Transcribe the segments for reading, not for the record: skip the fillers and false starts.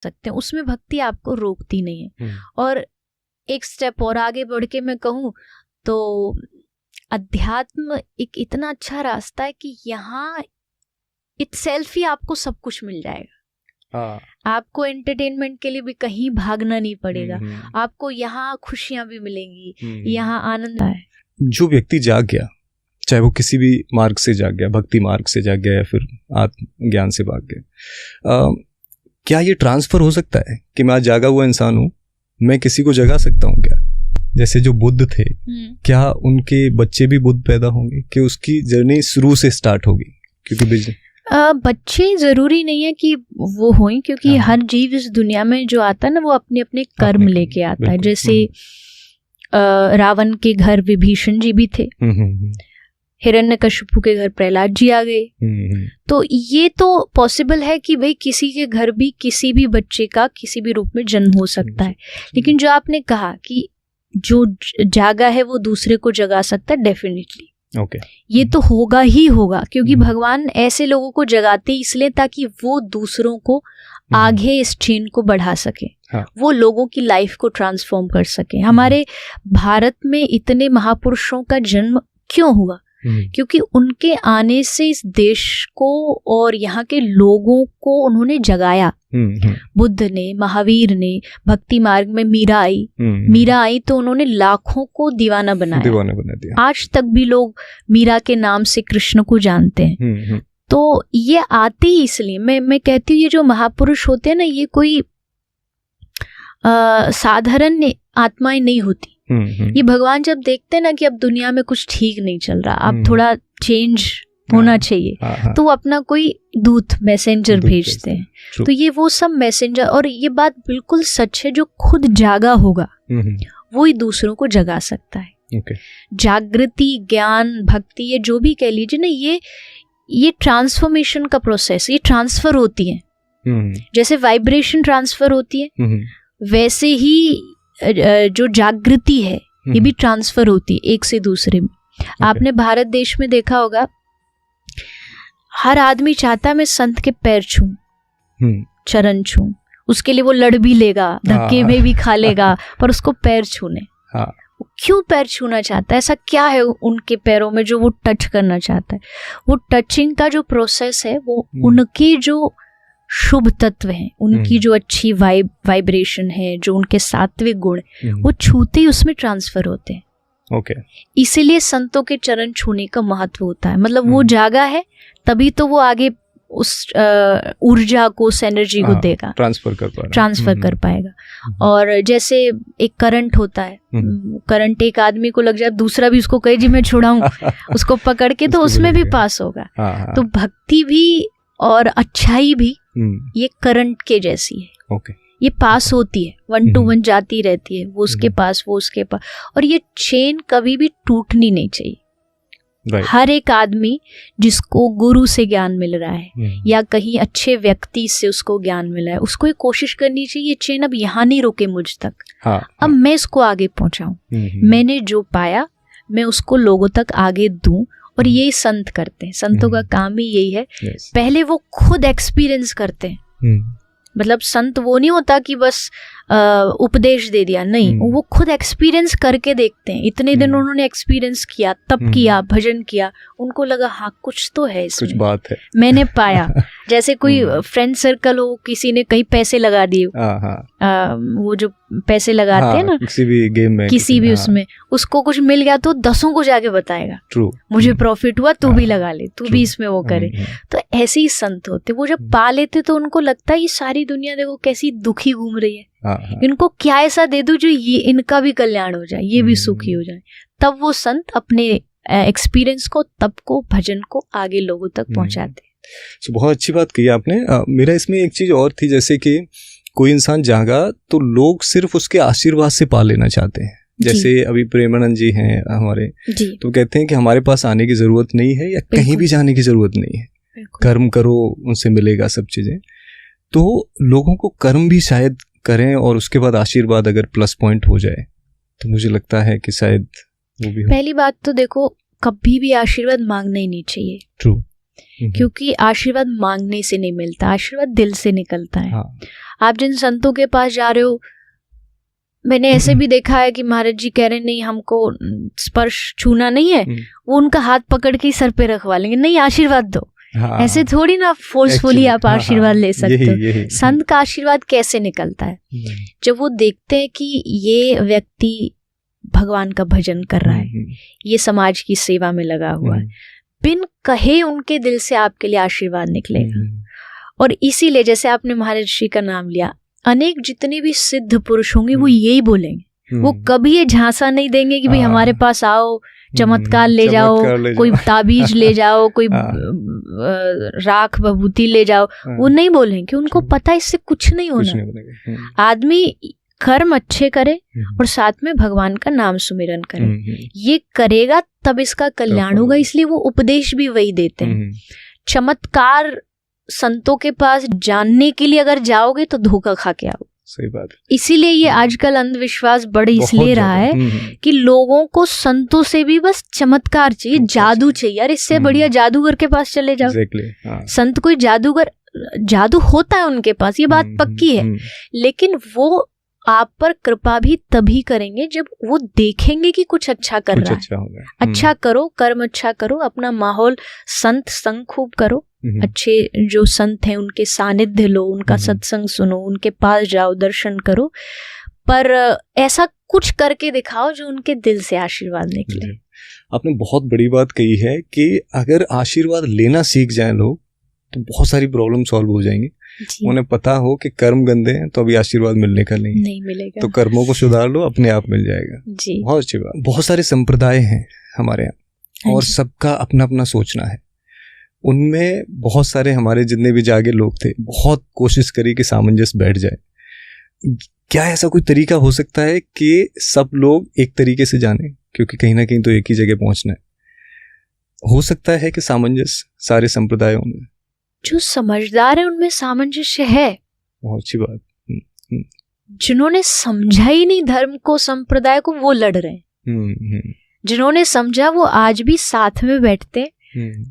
सकते हैं, उसमें भक्ति आपको रोकती नहीं है। और एक स्टेप और आगे बढ़ के मैं कहूँ तो अध्यात्म एक इतना अच्छा रास्ता है कि यहाँ इटसेल्फ ही आपको सब कुछ मिल जाएगा। आपको एंटरटेनमेंट के लिए भी कहीं भागना नहीं पड़ेगा, आपको यहाँ खुशियां भी मिलेंगी, यहाँ आनंद है। जो व्यक्ति जाग गया, चाहे वो किसी भी मार्ग से जाग गया, भक्ति मार्ग से जाग गया या फिर आत्मज्ञान से भाग गया, क्या ये ट्रांसफर हो सकता है कि मैं आज जागा हुआ इंसान हूँ, मैं किसी को जगा सकता हूँ क्या? जैसे जो बुद्ध थे, क्या उनके बच्चे भी बुद्ध पैदा होंगे कि उसकी जर्नी शुरू से स्टार्ट होगी? क्योंकि बच्चे जरूरी नहीं है कि वो हों, क्योंकि हर जीव इस दुनिया में जो आता है ना वो अपने अपने कर्म लेके आता है। जैसे रावण के घर विभीषण जी भी थे, हिरण्यकशिपु के घर प्रहलाद जी आ गए। तो ये तो पॉसिबल है कि भाई किसी के घर भी किसी भी बच्चे का किसी भी रूप में जन्म हो सकता है। लेकिन जो आपने कहा कि जो जागा है वो दूसरे को जगा सकता है, डेफिनेटली ये तो होगा ही होगा, क्योंकि भगवान ऐसे लोगों को जगाते इसलिए ताकि वो दूसरों को आगे इस चेन को बढ़ा सके, वो लोगों की लाइफ को ट्रांसफॉर्म कर सके। हमारे भारत में इतने महापुरुषों का जन्म क्यों हुआ? क्योंकि उनके आने से इस देश को और यहाँ के लोगों को उन्होंने जगाया। बुद्ध ने, महावीर ने, भक्ति मार्ग में मीरा आई तो उन्होंने लाखों को दीवाना बना दिया। आज तक भी लोग मीरा के नाम से कृष्ण को जानते हैं। तो ये आते ही इसलिए मैं कहती हूँ, ये जो महापुरुष होते हैं ना, ये कोई साधारण आत्माएं नहीं होती। ये भगवान जब देखते हैं ना कि अब दुनिया में कुछ ठीक नहीं चल रहा, अब थोड़ा चेंज होना चाहिए, तो वो अपना कोई दूत मैसेंजर भेजते हैं। तो ये वो सब मैसेंजर, और ये बात बिल्कुल सच है, जो खुद जागा होगा वो ही दूसरों को जगा सकता है। जागृति, ज्ञान, भक्ति, ये जो भी कह लीजिए ना, ये ट्रांसफॉर्मेशन का प्रोसेस, ये ट्रांसफर होती है। जैसे वाइब्रेशन ट्रांसफर होती है, वैसे ही जो जागृति है ये भी ट्रांसफर होती है एक से दूसरे में। आपने भारत देश में देखा होगा, हर आदमी चाहता है मैं संत के पैर छूं, चरण छूं, उसके लिए वो लड़ भी लेगा, धक्के में भी खा लेगा, पर उसको पैर छूने। क्यों पैर छूना चाहता है? ऐसा क्या है उनके पैरों में जो वो टच करना चाहता है? वो टचिंग का जो प्रोसेस है, वो उनके जो शुभ तत्व हैं, उनकी जो अच्छी वाइब्रेशन है, जो उनके सात्विक गुण, वो छूते ही उसमें ट्रांसफर होते हैं। इसीलिए संतों के चरण छूने का महत्व होता है। मतलब वो जागा है तभी तो वो आगे उस ऊर्जा को, उस एनर्जी को देगा, ट्रांसफर कर पाएगा। और जैसे एक करंट होता है, करंट एक आदमी को लग जाए, दूसरा भी उसको कहे जी मैं छुड़ाऊं उसको पकड़ के, तो उसमें भी पास होगा। तो भक्ति भी और अच्छाई भी ये करंट के जैसी है। ये पास होती है, 1 to 1 जाती रहती है, वो उसके पास, वो उसके पास, और ये चेन कभी भी टूटनी नहीं चाहिए। हर एक आदमी जिसको गुरु से ज्ञान मिल रहा है या कहीं अच्छे व्यक्ति से उसको ज्ञान मिला है, उसको ये कोशिश करनी चाहिए ये चेन अब यहाँ नहीं रुके मुझ तक, अब मैं इसको आगे पहुंचाऊं। मैंने जो पाया मैं उसको लोगों तक आगे दूं। और यही संत करते हैं, संतों का काम ही यही है। पहले वो खुद एक्सपीरियंस करते हैं। मतलब संत वो नहीं होता कि बस उपदेश दे दिया, नहीं, वो खुद एक्सपीरियंस करके देखते हैं। इतने दिन उन्होंने एक्सपीरियंस किया, तप किया, भजन किया, उनको लगा हाँ कुछ तो है इसमें, कुछ बात है, मैंने पाया। जैसे कोई फ्रेंड सर्कल हो, किसी ने कहीं पैसे लगा दिए, वो जो पैसे लगाते हैं ना किसी भी गेम में, किसी भी उसमें, उसको कुछ मिल गया तो 10 को जाके बताएगा मुझे प्रॉफिट हुआ, तू भी लगा ले, तू भी इसमें वो करे। तो ऐसे ही संत होते, वो जब पा लेते तो उनको लगता है ये सारी दुनिया देखो कैसी दुखी घूम रही है, इनको क्या ऐसा दे दूं जो ये इनका भी कल्याण हो जाए, ये भी सुखी हो जाए। तब वो संत अपने एक्सपीरियंस को, तप को, भजन को आगे लोगों तक पहुंचाते। तो बहुत अच्छी बात कही आपने। मेरा इसमें एक चीज और थी, जैसे कि कोई इंसान जागा तो लोग सिर्फ उसके आशीर्वाद से पा लेना चाहते हैं। जैसे अभी प्रेमानंद जी हैं हमारे, तो कहते हैं कि हमारे पास आने की जरूरत नहीं है या कहीं भी जाने की जरूरत नहीं है, कर्म करो उनसे मिलेगा सब चीजें। तो लोगों को कर्म भी शायद करें और उसके बाद आशीर्वाद अगर प्लस पॉइंट हो जाए तो मुझे लगता है कि शायद वो भी हो। पहली बात तो देखो, कभी भी आशीर्वाद मांगना ही नहीं चाहिए। ट्रू। क्योंकि आशीर्वाद मांगने से नहीं मिलता, आशीर्वाद दिल से निकलता है। आप जिन संतों के पास जा रहे हो, मैंने ऐसे भी देखा है कि महाराज जी कह रहे नहीं हमको स्पर्श छूना नहीं है, वो उनका हाथ पकड़ के सर पे रखवा लेंगे, नहीं आशीर्वाद दो। ऐसे थोड़ी ना फोर्सफुली आप आशीर्वाद ले सकते हो। संत का आशीर्वाद कैसे निकलता है? जब वो देखते हैं कि ये व्यक्ति भगवान का भजन कर रहा है, ये समाज की सेवा में लगा हुआ है, बिन कहे उनके दिल से आपके लिए आशीर्वाद निकलेगा। और इसीलिए जैसे आपने महाराज श्री का नाम लिया, अनेक जितने भी सिद्ध पुरुष होंगे वो यही बोलेंगे, वो कभी ये झांसा नहीं देंगे कि भाई हमारे पास आओ, चमत्कार ले जाओ, कोई ताबीज ले जाओ, कोई राख भभूति ले जाओ, वो नहीं बोलेंगे। उनको पता इससे कुछ नहीं होना। आदमी कर्म अच्छे करे और साथ में भगवान का नाम सुमिरन करे, ये करेगा तब इसका कल्याण होगा। इसलिए वो उपदेश भी वही देते हैं। चमत्कार संतों के पास जानने के लिए अगर जाओगे तो धोखा खा के आओ। सही बात है। इसीलिए ये आजकल अंधविश्वास बढ़ इसलिए रहा है कि लोगों को संतों से भी बस चमत्कार चाहिए, जादू चाहिए। यार इससे बढ़िया जादूगर के पास चले जाओ। संत कोई जादूगर, जादू होता है उनके पास, ये बात पक्की है, लेकिन वो आप पर कृपा भी तभी करेंगे जब वो देखेंगे कि कुछ अच्छा कर रहा है। अच्छा करो, कर्म अच्छा करो, अपना माहौल संत संग खूब करो, अच्छे जो संत हैं उनके सानिध्य लो, उनका सत्संग सुनो, उनके पास जाओ, दर्शन करो, पर ऐसा कुछ करके दिखाओ जो उनके दिल से आशीर्वाद निकले। आपने बहुत बड़ी बात कही है कि अगर आशीर्वाद लेना सीख जाए लोग तो बहुत सारी प्रॉब्लम सॉल्व हो जाएंगी। उन्हें पता हो कि कर्म गंदे हैं तो अभी आशीर्वाद मिलने का नहीं मिलेगा, तो कर्मों को सुधार लो, अपने आप मिल जाएगा जी। बहुत अच्छी बात। बहुत सारे संप्रदाय हैं हमारे यहाँ और सबका अपना अपना सोचना है। उनमें बहुत सारे हमारे जितने भी जागे लोग थे, बहुत कोशिश करी कि सामंजस्य बैठ जाए। क्या ऐसा कोई तरीका हो सकता है कि सब लोग एक तरीके से जाने, क्योंकि कहीं ना कहीं तो एक ही जगह पहुंचना है? हो सकता है कि सामंजस्य सारे संप्रदायों में, जो समझदार है उनमें सामंजस्य है। बहुत अच्छी बात। जिन्होंने समझा ही नहीं धर्म को, संप्रदाय को, वो लड़ रहे हैं। जिन्होंने समझा वो आज भी साथ में बैठते।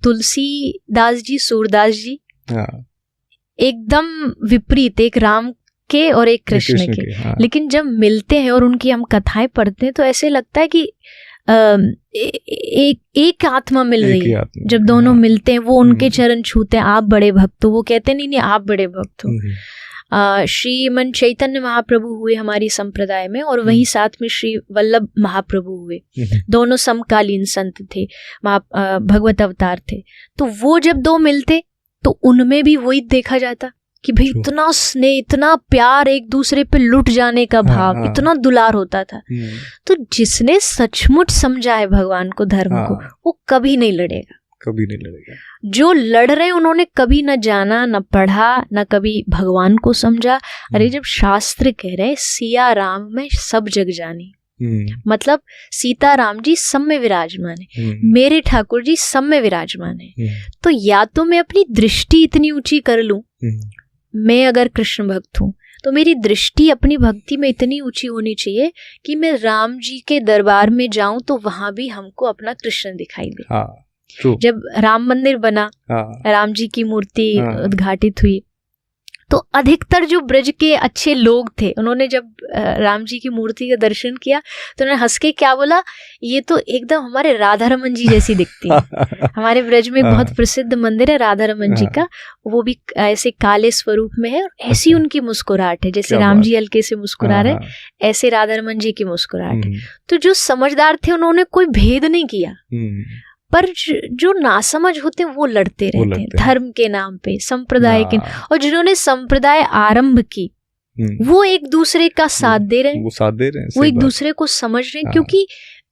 तुलसीदास जी, सूरदास जी एकदम विपरीत, एक राम के और एक कृष्ण के, लेकिन जब मिलते हैं और उनकी हम कथाएं पढ़ते हैं तो ऐसे लगता है कि एक आत्मा मिल रही है। जब दोनों मिलते हैं, वो उनके चरण छूते हैं, आप बड़े भक्त हो, वो कहते नहीं आप बड़े भक्त हो। श्रीमन चैतन्य महाप्रभु हुए हमारी संप्रदाय में, और वहीं साथ में श्री वल्लभ महाप्रभु हुए। दोनों समकालीन संत थे, भगवत अवतार थे। तो वो जब दो मिलते तो उनमें भी वही देखा जाता कि भाई इतना स्नेह, इतना प्यार, एक दूसरे पे लुट जाने का भाव, इतना दुलार होता था। तो जिसने सचमुच समझा है भगवान को, धर्म को, वो कभी नहीं लड़ेगा, कभी नहीं लड़ेगा। जो लड़ रहे उन्होंने कभी न जाना, न पढ़ा, न कभी भगवान को समझा। अरे जब शास्त्र कह रहे सिया राम में सब जग जानी, मतलब सीताराम जी सब में विराजमान है, मेरे ठाकुर जी सब में विराजमान है। तो या तो मैं अपनी दृष्टि इतनी ऊंची कर लूं, मैं अगर कृष्ण भक्त हूँ तो मेरी दृष्टि अपनी भक्ति में इतनी ऊंची होनी चाहिए कि मैं राम जी के दरबार में जाऊं तो वहां भी हमको अपना कृष्ण दिखाई दे। जब राम मंदिर बना, राम जी की मूर्ति उद्घाटित हुई, तो अधिकतर जो ब्रज के अच्छे लोग थे, उन्होंने जब राम जी की मूर्ति का दर्शन किया तो उन्होंने हंस के क्या बोला, ये तो एकदम हमारे राधा रमन जी जैसी दिखती है। हमारे ब्रज में बहुत प्रसिद्ध मंदिर है राधा रमन जी का, वो भी ऐसे काले स्वरूप में है, और ऐसी उनकी मुस्कुराहट है जैसे राम जी हल्के से मुस्कुरा रहे, ऐसे राधा रमन जी की मुस्कुराहट है। तो जो समझदार थे उन्होंने कोई भेद नहीं किया, पर जो नासमझ होते हैं वो लड़ते रहते हैं धर्म के नाम पे, संप्रदाय के। और जिन्होंने संप्रदाय आरंभ की वो एक दूसरे का साथ दे रहे हैं, वो एक दूसरे को समझ रहे हैं। क्योंकि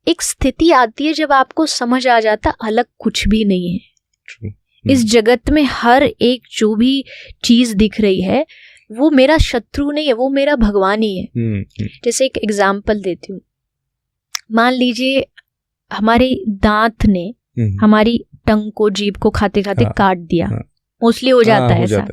एक स्थिति आती है जब आपको समझ आ जाता अलग कुछ भी नहीं है इस जगत में। हर एक जो भी चीज दिख रही है वो मेरा शत्रु नहीं है, वो मेरा भगवान ही है। जैसे एक एग्जाम्पल देती हूँ, मान लीजिए हमारे दांत ने हमारी टंग को, जीभ को खाते खाते काट दिया, मोस्टली हो जाता है ऐसा।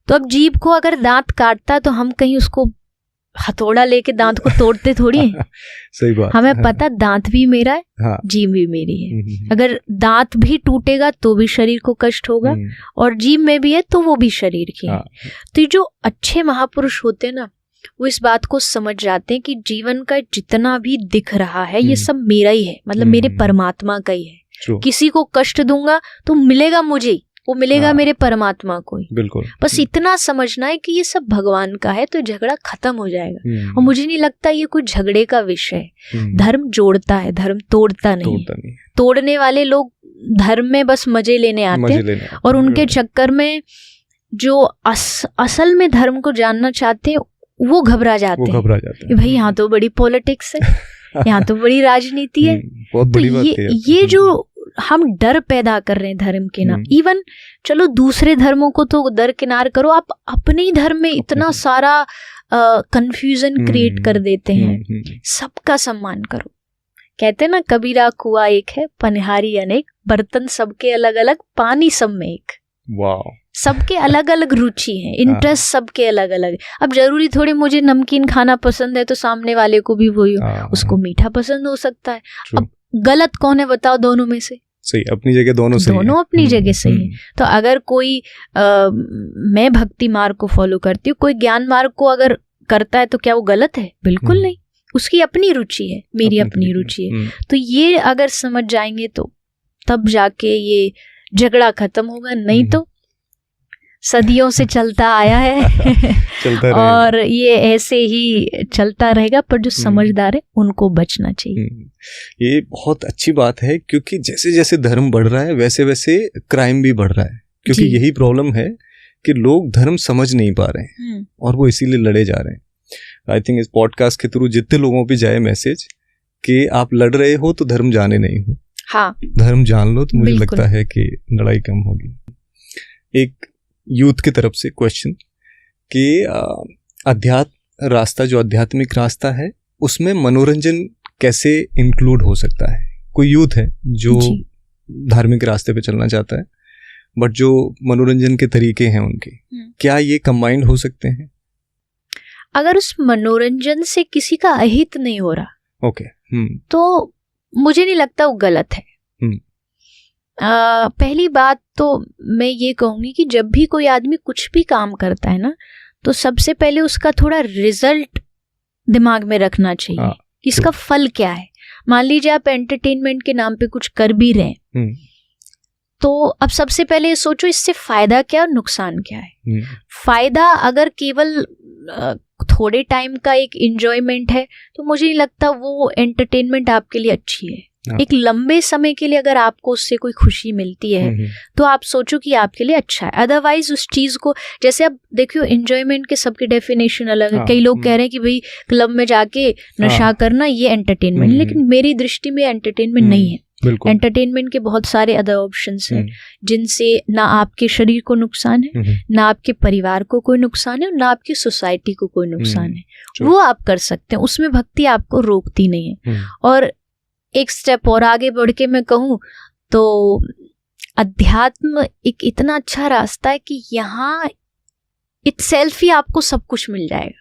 तो अब जीभ को अगर दांत काटता तो हम कहीं उसको हथौड़ा लेके दांत को तोड़ते थोड़ी है। सही बात। हमें पता दांत भी मेरा है, हाँ। जीभ भी मेरी है। अगर दांत भी टूटेगा तो भी शरीर को कष्ट होगा, और जीभ में भी है तो वो भी शरीर की है। तो ये जो अच्छे महापुरुष होते हैं ना, वो इस बात को समझ जाते हैं कि जीवन का जितना भी दिख रहा है ये सब मेरा ही है, मतलब मेरे परमात्मा का ही है। किसी को कष्ट दूंगा तो मिलेगा मुझे, वो मिलेगा मेरे परमात्मा को ही। बिल्कुल। बस इतना समझना है कि ये सब भगवान का है, तो झगड़ा खत्म हो जाएगा। और मुझे नहीं लगता ये कोई झगड़े का विषय है। धर्म जोड़ता है, धर्म तोड़ता नहीं। तोड़ने वाले लोग धर्म में बस मजे लेने आते हैं, और उनके चक्कर में जो असल में धर्म को जानना चाहते हैं वो घबरा जाते हैं। भाई यहाँ तो बड़ी पॉलिटिक्स है, यहाँ तो बड़ी राजनीति है। तो ये जो हम डर पैदा कर रहे हैं धर्म के नाम, इवन चलो दूसरे धर्मों को तो दरकिनार करो, आप अपने ही धर्म में इतना सारा कंफ्यूजन क्रिएट कर देते हैं। सबका सम्मान करो। कहते हैं ना, कबीरा कुआं एक है, पनिहारी अनेक, बर्तन सबके अलग अलग, पानी सब में एक। वाह। सबके अलग अलग रुचि है, इंटरेस्ट सबके अलग अलग है। अब जरूरी थोड़ी मुझे नमकीन खाना पसंद है तो सामने वाले को भी वही हो, उसको मीठा पसंद हो सकता है। अब गलत कौन है बताओ दोनों में से? सही, अपनी जगह दोनों सही है। दोनों अपनी जगह सही है। तो अगर कोई मैं भक्ति मार्ग को फॉलो करती हूँ, कोई ज्ञान मार्ग को अगर करता है तो क्या वो गलत है? बिल्कुल नहीं। उसकी अपनी रुचि है, मेरी अपनी रुचि है। तो ये अगर समझ जाएंगे तो तब जाके ये झगड़ा खत्म होगा, नहीं तो सदियों से चलता आया है चलता और ये ऐसे ही चलता रहेगा। पर जो समझदार है उनको बचना चाहिए। ये बहुत अच्छी बात है, क्योंकि जैसे जैसे धर्म बढ़ रहा है वैसे वैसे क्राइम भी बढ़ रहा है, क्योंकि यही प्रॉब्लम है कि लोग धर्म समझ नहीं पा रहे हैं और वो इसीलिए लड़े जा रहे हैं। आई थिंक इस पॉडकास्ट के थ्रू जितने लोगों पे जाए मैसेज कि आप लड़ रहे हो तो धर्म जाने नहीं हो, हाँ, धर्म जान लो, तो मुझे लगता है कि लड़ाई कम होगी। एक यूथ की तरफ से क्वेश्चन कि अध्यात्म रास्ता, जो आध्यात्मिक रास्ता है, उसमें मनोरंजन कैसे इंक्लूड हो सकता है? कोई यूथ है जो धार्मिक रास्ते पे चलना चाहता है, बट जो मनोरंजन के तरीके हैं उनके, क्या ये कंबाइंड हो सकते हैं? अगर उस मनोरंजन से किसी का अहित नहीं हो रहा, ओके, तो मुझे नहीं लगता वो गलत है। पहली बात तो मैं ये कहूंगी कि जब भी कोई आदमी कुछ भी काम करता है ना, तो सबसे पहले उसका थोड़ा रिजल्ट दिमाग में रखना चाहिए कि इसका फल क्या है। मान लीजिए आप एंटरटेनमेंट के नाम पे कुछ कर भी रहे हैं, तो अब सबसे पहले ये सोचो इससे फायदा क्या और नुकसान क्या है। फायदा अगर केवल थोड़े टाइम का एक एंजॉयमेंट है तो मुझे नहीं लगता वो एंटरटेनमेंट आपके लिए अच्छी है। एक लंबे समय के लिए अगर आपको उससे कोई खुशी मिलती है तो आप सोचो कि आपके लिए अच्छा है। अदरवाइज उस चीज को, जैसे अब देखियो एंजॉयमेंट के सबके डेफिनेशन अलग है। कई लोग कह रहे हैं कि भाई क्लब में जाके नशा करना ये एंटरटेनमेंट, लेकिन मेरी दृष्टि में एंटरटेनमेंट नहीं है। एंटरटेनमेंट के बहुत सारे अदर ऑप्शंस हैं जिनसे ना आपके शरीर को नुकसान है, ना आपके परिवार को कोई नुकसान है, और ना आपकी सोसाइटी को कोई नुकसान है। वो आप कर सकते हैं, उसमें भक्ति आपको रोकती नहीं है। और एक स्टेप और आगे बढ़ के मैं कहूँ तो अध्यात्म एक इतना अच्छा रास्ता है कि यहाँ इटसेल्फ ही आपको सब कुछ मिल जाएगा।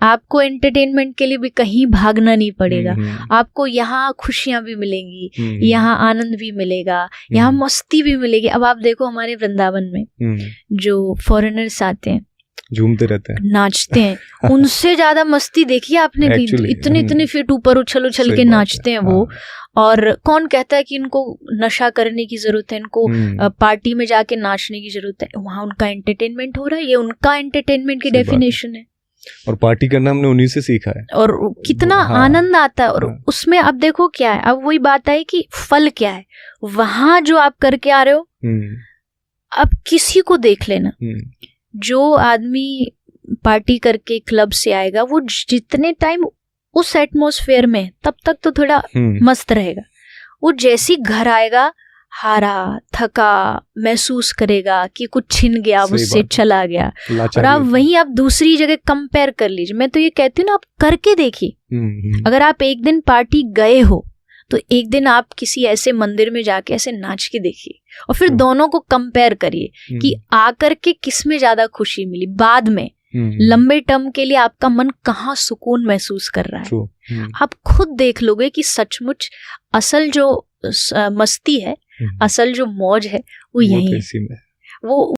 आपको एंटरटेनमेंट के लिए भी कहीं भागना नहीं पड़ेगा। आपको यहाँ खुशियां भी मिलेंगी, यहाँ आनंद भी मिलेगा, यहाँ मस्ती भी मिलेगी। अब आप देखो हमारे वृंदावन में जो फॉरेनर्स आते हैं, झूमते रहते हैं, नाचते हैं, उनसे ज्यादा मस्ती देखी आपने? इतने फीट ऊपर उछल उछल के नाचते हैं वो। और कौन कहता है कि इनको नशा करने की जरूरत है, इनको पार्टी में जाके नाचने की जरूरत है? वहाँ उनका एंटरटेनमेंट हो रहा है, ये उनका एंटरटेनमेंट की डेफिनेशन है। और पार्टी करना हमने उन्हीं से सीखा है, और कितना आनंद आता है। और उसमें अब देखो क्या है, अब वही बात आई कि फल क्या है। वहां जो आप करके आ रहे हो, अब किसी को देख लेना, जो आदमी पार्टी करके क्लब से आएगा वो जितने टाइम उस एटमॉस्फेयर में, तब तक तो थोड़ा मस्त रहेगा। वो जैसी घर आएगा हारा थका महसूस करेगा कि कुछ छिन गया, उससे चला गया। और आप वहीं आप दूसरी जगह कंपेयर कर लीजिए। मैं तो ये कहती हूँ ना, आप करके देखिए। अगर आप एक दिन पार्टी गए हो तो एक दिन आप किसी ऐसे मंदिर में जाके ऐसे नाच के देखिए, और फिर दोनों को कंपेयर करिए कि आकर के किस में ज्यादा खुशी मिली। बाद में लंबे टर्म के लिए आपका मन कहाँ सुकून महसूस कर रहा है। आप खुद देख लोगे कि सचमुच असल जो मस्ती है, असल जो मौज है वो यही है। वो